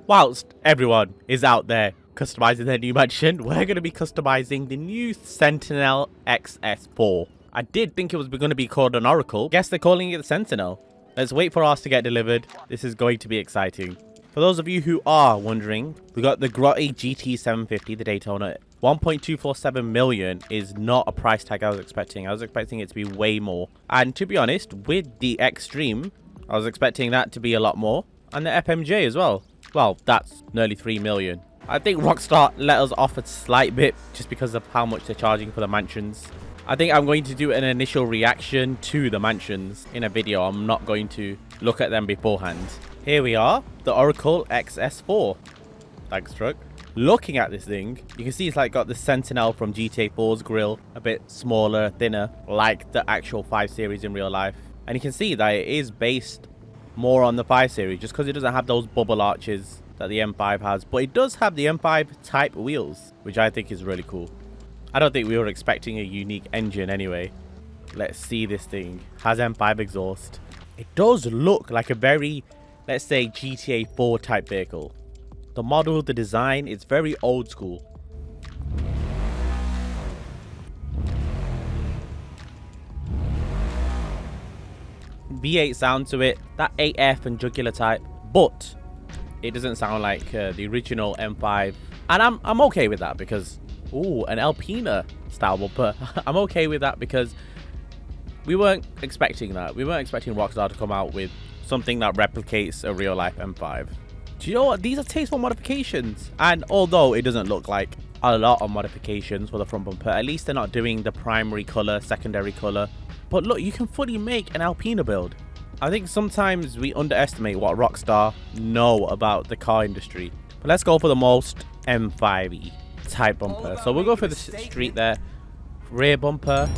Whilst everyone is out there customizing their new mansion, we're going to be customizing the new Sentinel XS4. I did think it was going to be called an Oracle. Guess they're calling it the Sentinel. Let's wait for ours to get delivered. This is going to be exciting. For those of you who are wondering, we got the Grotti GT750, the Daytona. 1.247 million is not a price tag I was expecting. I was expecting it to be way more. And to be honest, with the Extreme, I was expecting that to be a lot more. And the FMJ as well. Well, that's nearly 3 million. I think Rockstar let us off a slight bit just because of how much they're charging for the mansions. I think I'm going to do an initial reaction to the mansions in a video. I'm not going to look at them beforehand. Here we are, the Oracle XS4. Thanks, truck. Looking at this thing, you can see it's like got the Sentinel from GTA 4's grille, a bit smaller, thinner, like the actual 5 Series in real life. And you can see that it is based more on the 5 Series just because it doesn't have those bubble arches that the M5 has. But it does have the M5 type wheels, which I think is really cool. I don't think we were expecting a unique engine anyway. Let's see this thing. Has M5 exhaust. It does look like a very, let's say, GTA 4 type vehicle. The model, the design, it's very old school. V8 sound to it, that 8F and jugular type, but it doesn't sound like the original M5. And I'm okay with that because, ooh, an Alpina style bumper. I'm okay with that because we weren't expecting that. We weren't expecting Rockstar to come out with something that replicates a real life M5. Do you know what? These are tasteful modifications. And although it doesn't look like a lot of modifications for the front bumper, at least they're not doing the primary color, secondary color. But look, you can fully make an Alpina build. I think sometimes we underestimate what Rockstar know about the car industry. But let's go for the most M5-y type bumper. So we'll go for the street there. Rear bumper.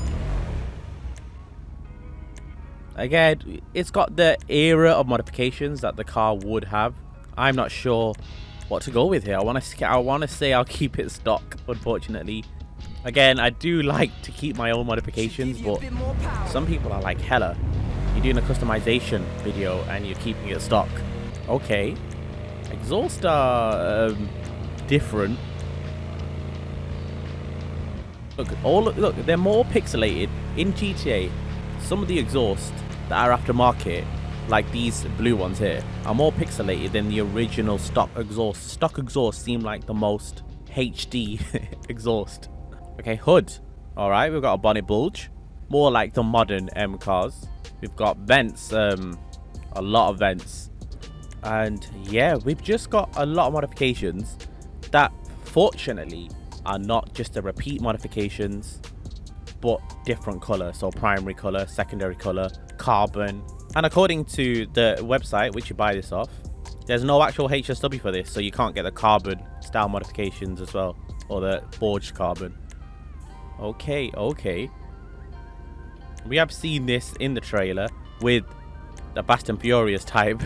Again, it's got the era of modifications that the car would have. I'm not sure what to go with here. I want to say I'll keep it stock, unfortunately. Again, I do like to keep my own modifications, but some people are like, hella, you're doing a customization video and you're keeping it stock. Okay. Exhaust are different. Look, they're more pixelated in GTA. Some of the exhausts that are aftermarket, like these blue ones here, are more pixelated than the original stock exhaust. Stock exhaust seem like the most HD exhaust. Okay, hood. All right, we've got a bonnet bulge, more like the modern M cars. We've got vents, a lot of vents, and yeah, we've just got a lot of modifications that fortunately are not just the repeat modifications, but different color. So primary color, secondary color, carbon. And according to the website which you buy this off, there's no actual HSW for this, so you can't get the carbon style modifications as well, or the forged carbon. Okay. We have seen this in the trailer with the Fast and Furious type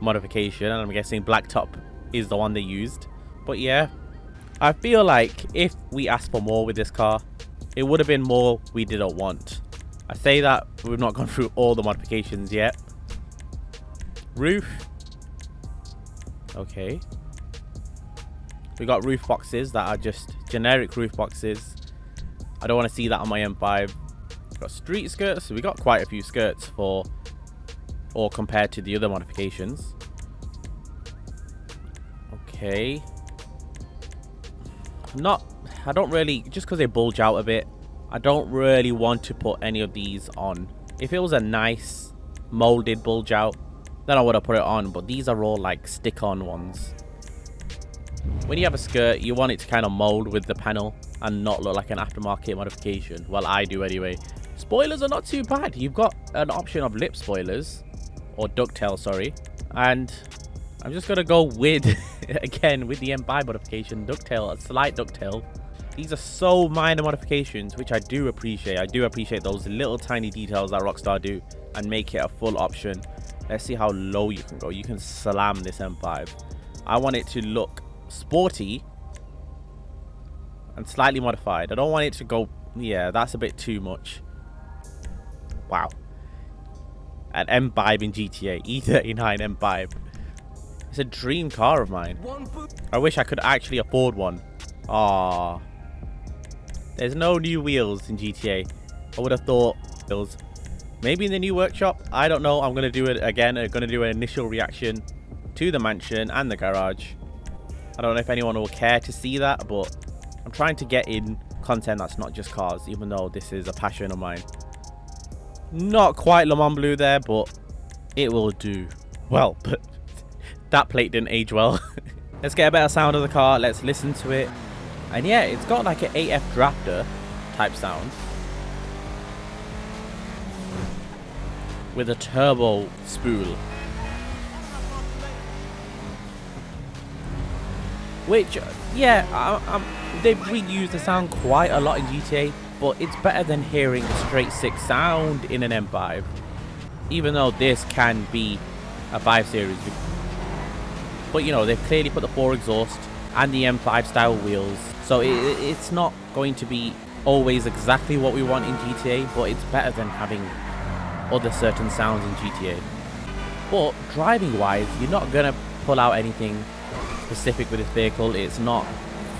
modification, and I'm guessing blacktop is the one they used. But yeah, I feel like if we asked for more with this car, it would have been more we didn't want. I say that we've not gone through all the modifications yet. Roof. Okay. We got roof boxes that are just generic roof boxes. I don't want to see that on my M5. We've got street skirts. So we got quite a few skirts for, or compared to the other modifications. Okay. I don't really, just because they bulge out a bit, I don't really want to put any of these on. If it was a nice molded bulge out, then I would have put it on, but these are all like stick-on ones. When you have a skirt, you want it to kind of mold with the panel and not look like an aftermarket modification. Well, I do anyway. Spoilers are not too bad. You've got an option of lip spoilers, or ducktail, sorry. And I'm just going to go with, again, with the M5 modification, ducktail, a slight ducktail. These are so minor modifications, which I do appreciate. I do appreciate those little tiny details that Rockstar do and make it a full option. Let's see how low you can go. You can slam this M5. I want it to look sporty and slightly modified. I don't want it to go, yeah, that's a bit too much. Wow. An M5 in GTA, E39 M5. It's a dream car of mine. I wish I could actually afford one. Ah, there's no new wheels in GTA. I would have thought those. Maybe in the new workshop. I don't know. I'm going to do it again. I'm going to do an initial reaction to the mansion and the garage. I don't know if anyone will care to see that, but I'm trying to get in content that's not just cars, even though this is a passion of mine. Not quite Le Mans Blue there, but it will do. Well, but that plate didn't age well. Let's get a better sound of the car. Let's listen to it. And yeah, it's got like an AF Drafter type sound with a turbo spool, which yeah, they've reused the sound quite a lot in GTA, but it's better than hearing a straight 6 sound in an M5, even though this can be a 5 Series. But you know, they've clearly put the 4 exhaust and the M5 style wheels, so it's not going to be always exactly what we want in GTA, but it's better than having other certain sounds in GTA. But driving wise, you're not gonna pull out anything specific with this vehicle. It's not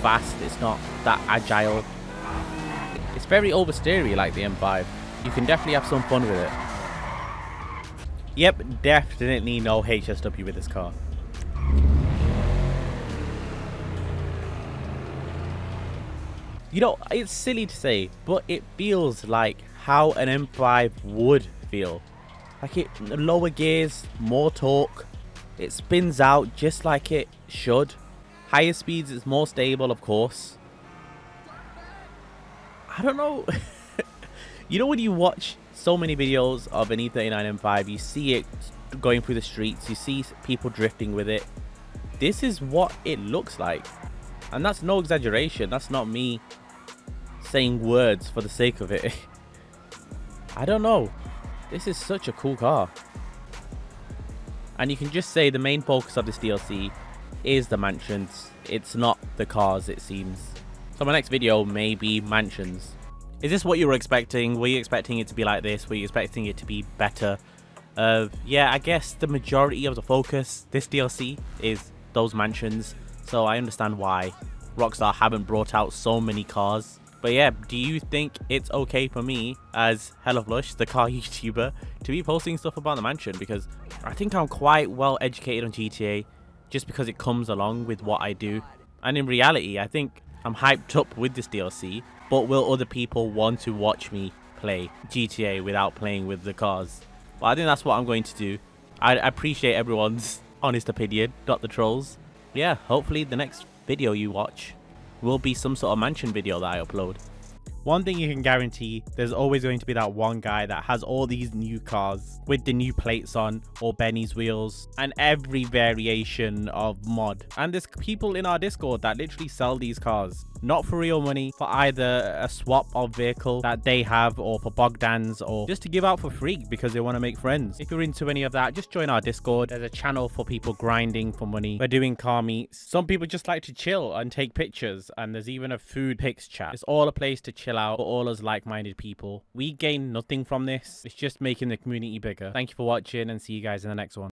fast, it's not that agile. It's very oversteery like the M5. You can definitely have some fun with it. Yep, definitely no HSW with this car. You know, it's silly to say, but it feels like how an M5 would feel. Like it, lower gears, more torque, it spins out just like it should. Higher speeds, it's more stable, of course. I don't know. You know, when you watch so many videos of an E39 M5, you see it going through the streets, you see people drifting with it. This is what it looks like. And that's no exaggeration. That's not me saying words for the sake of it. I don't know. This is such a cool car. And you can just say the main focus of this DLC is the mansions. It's not the cars, it seems. So my next video may be mansions. Is this what you were expecting? Were you expecting it to be like this? Were you expecting it to be better? Yeah, I guess the majority of the focus this DLC is those mansions. So I understand why Rockstar haven't brought out so many cars. But yeah, do you think it's okay for me as HelloFlush, the car YouTuber, to be posting stuff about the mansion? Because I think I'm quite well educated on GTA just because it comes along with what I do. And in reality, I think I'm hyped up with this DLC, but will other people want to watch me play GTA without playing with the cars? Well, I think that's what I'm going to do. I appreciate everyone's honest opinion, not the trolls. Yeah, hopefully the next video you watch will be some sort of mansion video that I upload. One thing you can guarantee, there's always going to be that one guy that has all these new cars with the new plates on, or Benny's wheels, and every variation of mod. And there's people in our Discord that literally sell these cars, not for real money, for either a swap of vehicle that they have, or for Bogdans, or just to give out for free because they want to make friends. If you're into any of that, just join our Discord. There's a channel for people grinding for money. We're doing car meets. Some people just like to chill and take pictures, and there's even a food pics chat. It's all a place to chill out for all us like-minded people. We gain nothing from this. It's just making the community bigger. Thank you for watching, and see you guys in the next one.